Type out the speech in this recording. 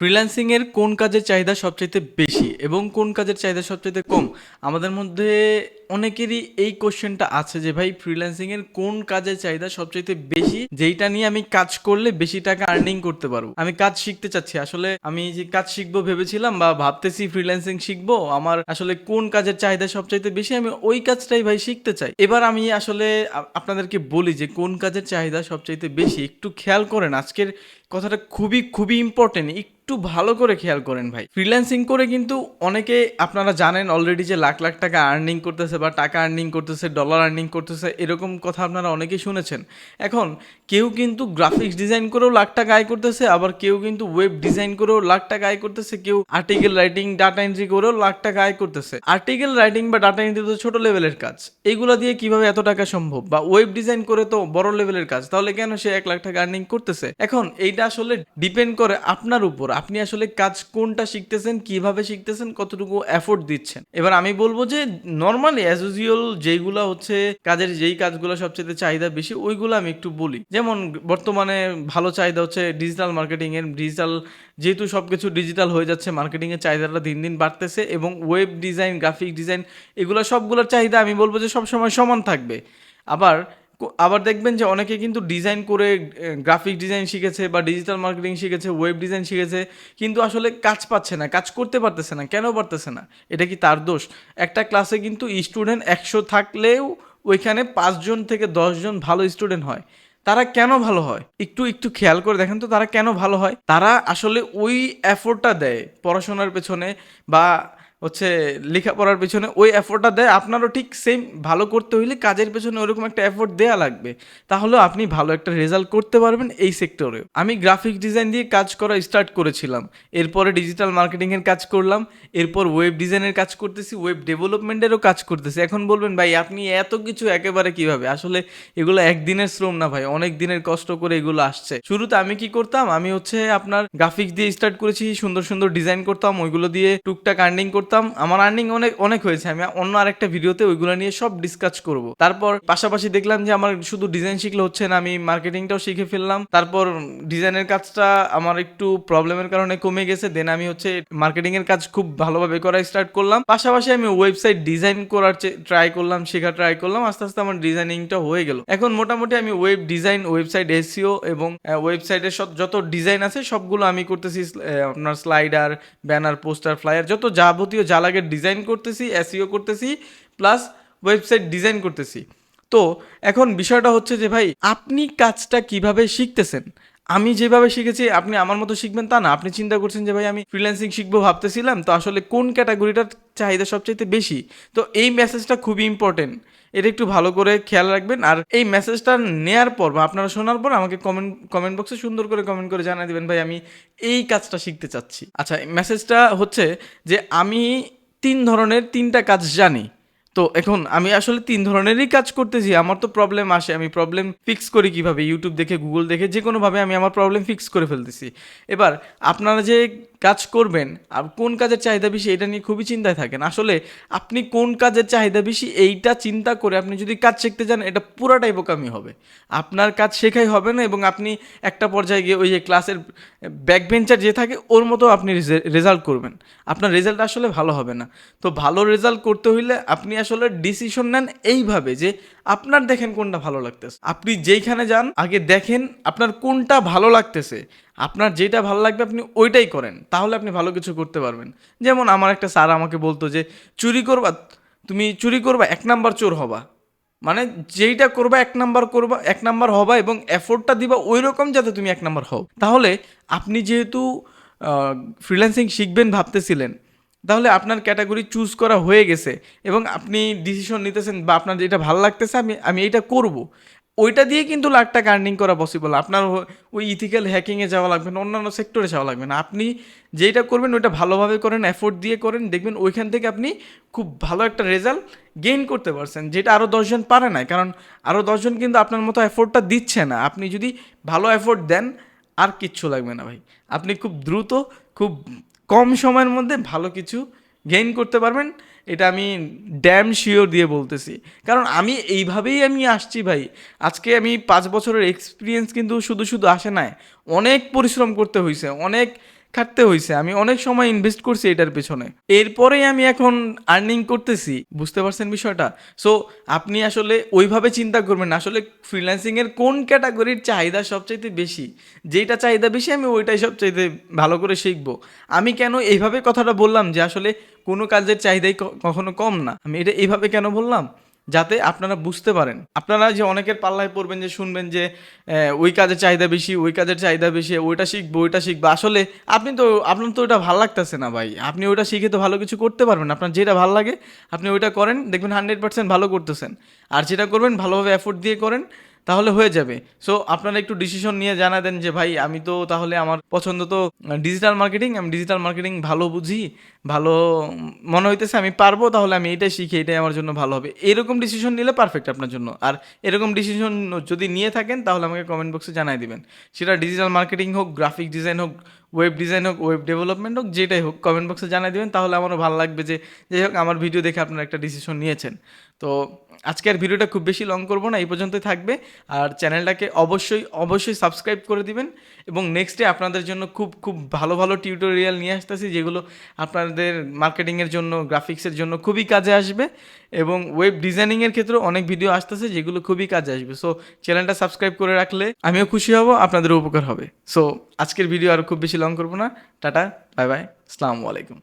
Freelancing এর কোন কাজের চাহিদা সবচাইতে বেশি এবং কোন কাজের চাহিদা সবচাইতে কম? আমাদের মধ্যে অনেকেরই এই কোশ্চেনটা আছে যে ভাই ফ্রিল্যান্সিং এর কোন কাজের চাহিদা সবচাইতে বেশি, যেইটা নিয়ে আমি কাজ করলে বেশি টাকা আর্নিং করতে পারবো। আমি কাজ শিখতে চাচ্ছি, আসলে আমি যে কাজ শিখবো ভেবেছিলাম বা ভাবতেছি ফ্রিল্যান্সিং শিখবো, আমার আসলে কোন কাজের চাহিদা সবচাইতে বেশি, আমি ওই কাজটাই ভাই শিখতে চাই। এবার আমি আসলে আপনাদেরকে বলি যে কোন কাজের চাহিদা সবচাইতে বেশি। একটু খেয়াল করেন, আজকের কথাটা খুবই খুবই ইম্পর্টেন্ট, একটু ভালো করে খেয়াল করেন ভাই। ফ্রিল্যান্সিং করে কিন্তু অনেকে, আপনারা জানেন অলরেডি যে লাখ লাখ টাকা আর্নিং করতেছে বা টাকা আর্নিং করতেছে, ডলার আর্নিং করতেছে, এরকম কথা আপনারা অনেকেই শুনেছেন। এখন কেউ কিন্তু গ্রাফিক্স ডিজাইন করেও লাখ টাকা আয় করতেছে, আবার কেউ কিন্তু ওয়েব ডিজাইন করেও লাখ টাকা আয় করতেছে, কেউ আর্টিকেল রাইটিং, ডাটা এন্ট্রি করেও লাখ টাকা আয় করতেছে। আর্টিকেল রাইটিং বা ডাটা এন্ট্রি তো ছোট লেভেলের কাজ, এইগুলা দিয়ে কিভাবে এত টাকা সম্ভব? বা ওয়েব ডিজাইন করে তো বড় লেভেলের কাজ, তাহলে কেন সে 1 লাখ টাকা আর্নিং করতেছে? এখন এইটা আসলে ডিপেন্ড করে আপনার উপর, আপনি আসলে কাজ কোনটা শিখতেছেন, কিভাবে শিখতেছেন, কতটুকু এফোর্ট দিচ্ছেন। এবার আমি বলবো যে নর্মালি অ্যাজ ইউজুয়াল যেইগুলা হচ্ছে কাজের, যেই কাজগুলো সবচেয়ে চাহিদা বেশি, ওইগুলো আমি একটু বলি। যেমন বর্তমানে ভালো চাহিদা হচ্ছে ডিজিটাল মার্কেটিং এর। ডিজিটাল যেহেতু সবকিছু ডিজিটাল হয়ে যাচ্ছে, মার্কেটিং এর চাহিদাটা দিন দিন বাড়তেছে, এবং ওয়েব ডিজাইন, গ্রাফিক ডিজাইন, এগুলো সবগুলোর চাহিদা আমি বলবো যে সবসময় সমান থাকবে। আবার আবার দেখবেন যে অনেকে কিন্তু ডিজাইন করে গ্রাফিক ডিজাইন শিখেছে বা ডিজিটাল মার্কেটিং শিখেছে, ওয়েব ডিজাইন শিখেছে, কিন্তু আসলে কাজ পাচ্ছে না, কাজ করতে পারতেছে না। কেন পারতেছে না? এটা কি তার দোষ? একটা ক্লাসে কিন্তু স্টুডেন্ট 100 থাকলেও ওইখানে 5 জন থেকে 10 জন ভালো স্টুডেন্ট হয়। তারা কেন ভালো হয়? একটু একটু খেয়াল করে দেখেন তো, তারা কেন ভালো হয়? তারা আসলে ওই এফোর্টটা দেয় পড়াশোনার পেছনে বা হচ্ছে লেখাপড়ার পেছনে, ওই এফোর্টটা দেয়। আপনারও ঠিক সেম ভালো করতে হইলে কাজের পেছনে ওরকম একটা এফোর্ট দেওয়া লাগবে, তাহলে আপনি ভালো একটা রেজাল্ট করতে পারবেন এই সেক্টরে। আমি গ্রাফিক ডিজাইন দিয়ে কাজ করা স্টার্ট করেছিলাম, এরপরে ডিজিটাল মার্কেটিংয়ের কাজ করলাম, এরপর ওয়েব ডিজাইনের কাজ করতেছি, ওয়েব ডেভেলপমেন্টেরও কাজ করতেছি। এখন বলবেন ভাই আপনি এত কিছু একেবারে কিভাবে? আসলে এগুলো একদিনের শ্রম না ভাই, অনেক দিনের কষ্ট করে এগুলো আসছে। শুরুতে আমি কি করতাম, আমি হচ্ছে আপনার গ্রাফিক্স দিয়ে স্টার্ট করেছি, সুন্দর সুন্দর ডিজাইন করতাম, ওইগুলো দিয়ে টুকটাক আর্নিং করতাম। আমার আর্নিং অনেক অনেক হয়েছে, আমি অন্য আরেকটা ভিডিওতে ওইগুলো নিয়ে সব ডিসকাস করব। তারপর পাশাপাশি দেখলাম যে আমার শুধু ডিজাইন শিখলে হচ্ছে না, আমি মার্কেটিংটাও শিখে ফেললাম। তারপর ডিজাইনের কাজটা আমার একটু প্রবলেমের কারণে কমে গেছে, দেন আমি হচ্ছে মার্কেটিং এর কাজ খুব ভালোভাবে করা স্টার্ট করলাম। পাশাপাশি আমি ওয়েবসাইট ডিজাইন করার ট্রাই করলাম, শেখা ট্রাই করলাম। আস্তে আস্তে আমার ডিজাইনিংটা হয়ে গেল। এখন মোটামুটি আমি ওয়েব ডিজাইন, ওয়েবসাইট এসইও এবং ওয়েবসাইটের সব যত ডিজাইন আছে সবগুলো আমি করতেছি। আপনার স্লাইডার, ব্যানার, পোস্টার, ফ্লায়ার, যত যাবতীয় যা লাগে ডিজাইন করতেছি, এসইও করতেছি, প্লাস ওয়েবসাইট ডিজাইন করতেছি। তো এখন বিষয়টা হচ্ছে যে ভাই আপনি কাজটা কিভাবে শিখতেছেন? আমি যেভাবে শিখেছি আপনি আমার মতো শিখবেন তা না। আপনি চিন্তা করছেন যে ভাই আমি ফ্রিল্যান্সিং শিখবো ভাবতেছিলাম, তো আসলে কোন ক্যাটাগরিটার চাহিদা সবচাইতে বেশি? তো এই মেসেজটা খুবই ইম্পর্টেন্ট, এটা একটু ভালো করে খেয়াল রাখবেন। আর এই মেসেজটা নেয়ার পর বা আপনারা শোনার পর আমাকে কমেন্ট বক্সে সুন্দর করে কমেন্ট করে জানিয়ে দেবেন ভাই আমি এই কাজটা শিখতে চাচ্ছি। আচ্ছা, মেসেজটা হচ্ছে যে আমি 3 ধরনের 3টা কাজ জানি। তো এখন আমি আসলে 3 ধরনেরই কাজ করতেছি, আমার তো প্রবলেম আসে, আমি প্রবলেম ফিক্স করি কিভাবে? ইউটিউব দেখে, গুগল দেখে, যে কোনোভাবে আমি আমার প্রবলেম ফিক্স করে ফেলতেছি। এবার আপনারা যে কাজ করবেন আর কোন কাজের চাহিদা বেশি এটা নিয়ে খুবই চিন্তায় থাকেন। আসলে আপনি কোন কাজের চাহিদা বেশি এইটা চিন্তা করে আপনি যদি কাজ শিখতে যান, এটা পুরাটাই বোকামি হবে। আপনার কাজ শেখাই হবে না, এবং আপনি একটা পর্যায়ে গিয়ে ওই যে ক্লাসের ব্যাক বেঞ্চার যে থাকে ওর মতো আপনি রেজাল্ট করবেন, আপনার রেজাল্ট আসলে ভালো হবে না। তো ভালো রেজাল্ট করতে হইলে আপনি আসলে ডিসিশন নেন এইভাবে যে আপনার দেখেন কোনটা ভালো লাগতেছে। আপনি যেইখানে যান আগে দেখেন আপনার কোনটা ভালো লাগতেছে, আপনার যেটা ভালো লাগবে আপনি ওইটাই করেন, তাহলে আপনি ভালো কিছু করতে পারবেন। যেমন আমার একটা স্যার আমাকে বলতো যে চুরি করবা, তুমি চুরি করবা 1 নাম্বার চোর হবা। মানে যেইটা করবা 1 নাম্বার করবা, 1 নাম্বার হবা, এবং এফোর্টটা দিবা ওই রকম যাতে তুমি 1 নাম্বার হও। তাহলে আপনি যেহেতু ফ্রিল্যান্সিং শিখবেন ভাবতেছিলেন, তাহলে আপনার ক্যাটাগরি চুজ করা হয়ে গেছে এবং আপনি ডিসিশন নিতেছেন বা আপনার যেটা ভালো লাগতেছে আমি এইটা করব, ওইটা দিয়ে কিন্তু লাখ টাকা আর্নিং করা পসিবল। আপনার ওই ইথিক্যাল হ্যাকিংয়ে যাওয়া লাগবে না, অন্যান্য সেক্টরে যাওয়া লাগবে না। আপনি যেটা করবেন ওইটা ভালোভাবে করেন, এফোর্ট দিয়ে করেন, দেখবেন ওইখান থেকে আপনি খুব ভালো একটা রেজাল্ট গেইন করতে পারছেন, যেটা আরও 10 জন পারে না। কারণ আরও 10 জন কিন্তু আপনার মতো এফোর্টটা দিচ্ছে না। আপনি যদি ভালো এফোর্ট দেন আর কিচ্ছু লাগবে না ভাই, আপনি খুব দ্রুত, খুব কম সময়ের মধ্যে ভালো কিছু গেইন করতে পারবেন। এটা আমি ড্যাম শিওর দিয়ে বলতেছি, কারণ আমি এইভাবেই আমি আসছি ভাই। আজকে আমি 5 বছরের এক্সপিরিয়েন্স কিন্তু শুধু শুধু আসে নাই, অনেক পরিশ্রম করতে হয়েছে, অনেক খাটতে হয়েছে, আমি অনেক সময় ইনভেস্ট করছি এটার পেছনে, এরপরেই আমি এখন আর্নিং করতেছি। বুঝতে পারছেন বিষয়টা? সো আপনি আসলে ওইভাবে চিন্তা করবেন না, আসলে ফ্রিল্যান্সিংয়ের কোন ক্যাটাগরির চাহিদা সবচাইতে বেশি, যেটা চাহিদা বেশি আমি ওইটাই সবচাইতে ভালো করে শিখবো। আমি কেন এইভাবে কথাটা বললাম যে আসলে কোনো কাজের চাহিদাই কখনো কম না, আমি এটা এইভাবে কেন বললাম, যাতে আপনারা বুঝতে পারেন। আপনারা যে অনেকের পাল্লায় পড়বেন, যে শুনবেন যে ওই কাজের চাহিদা বেশি, ওই কাজের চাহিদা বেশি, ওইটা শিখবো ওইটা শিখবো, আসলে আপনার তো ওইটা ভালো লাগতেছে না ভাই, আপনি ওইটা শিখে তো ভালো কিছু করতে পারবেন না। আপনার যেটা ভালো লাগে আপনি ওইটা করেন, দেখবেন 100% ভালো করতেছেন। আর যেটা করবেন ভালোভাবে এফোর্ট দিয়ে করেন, তাহলে হয়ে যাবে। সো আপনারা একটু ডিসিশন নিয়ে জানা দেন যে ভাই আমি তো তাহলে আমার পছন্দ তো ডিজিটাল মার্কেটিং, আমি ডিজিটাল মার্কেটিং ভালো বুঝি, ভালো মনে হইতেছে আমি পারবো, তাহলে আমি এটাই শিখি, এটাই আমার জন্য ভালো হবে। এরকম ডিসিশন নিলে পারফেক্ট আপনার জন্য। আর এরকম ডিসিশন যদি নিয়ে থাকেন তাহলে আমাকে কমেন্ট বক্সে জানাই দিবেন। সেটা ডিজিটাল মার্কেটিং হোক, গ্রাফিক ডিজাইন হোক, ওয়েব ডিজাইন হোক, ওয়েব ডেভেলপমেন্ট হোক, যেটাই হোক কমেন্ট বক্সে জানাই দিবেন। তাহলে আমারও ভালো লাগবে যে যাই হোক আমার ভিডিও দেখে আপনারা একটা ডিসিশন নিয়েছেন। তো আজকের ভিডিওটা খুব বেশি লং করবো না, এই পর্যন্তই থাকবে। আর চ্যানেলটাকে অবশ্যই অবশ্যই সাবস্ক্রাইব করে দিবেন। এবং নেক্সট ডে আপনাদের জন্য খুব খুব ভালো ভালো টিউটোরিয়াল নিয়ে আসতেছি, যেগুলো আপনাদের মার্কেটিংয়ের জন্য, গ্রাফিক্সের জন্য খুবই কাজে আসবে। এবং ওয়েব ডিজাইনিংয়ের ক্ষেত্রেও অনেক ভিডিও আসতেছে যেগুলো খুবই কাজে আসবে। সো চ্যানেলটা সাবস্ক্রাইব করে রাখলে আমিও খুশি হব, আপনাদেরও উপকার হবে। সো আজকের ভিডিও আর খুব বেশি লং করবো না। টাটা, বাই বাই, আসসালামু আলাইকুম।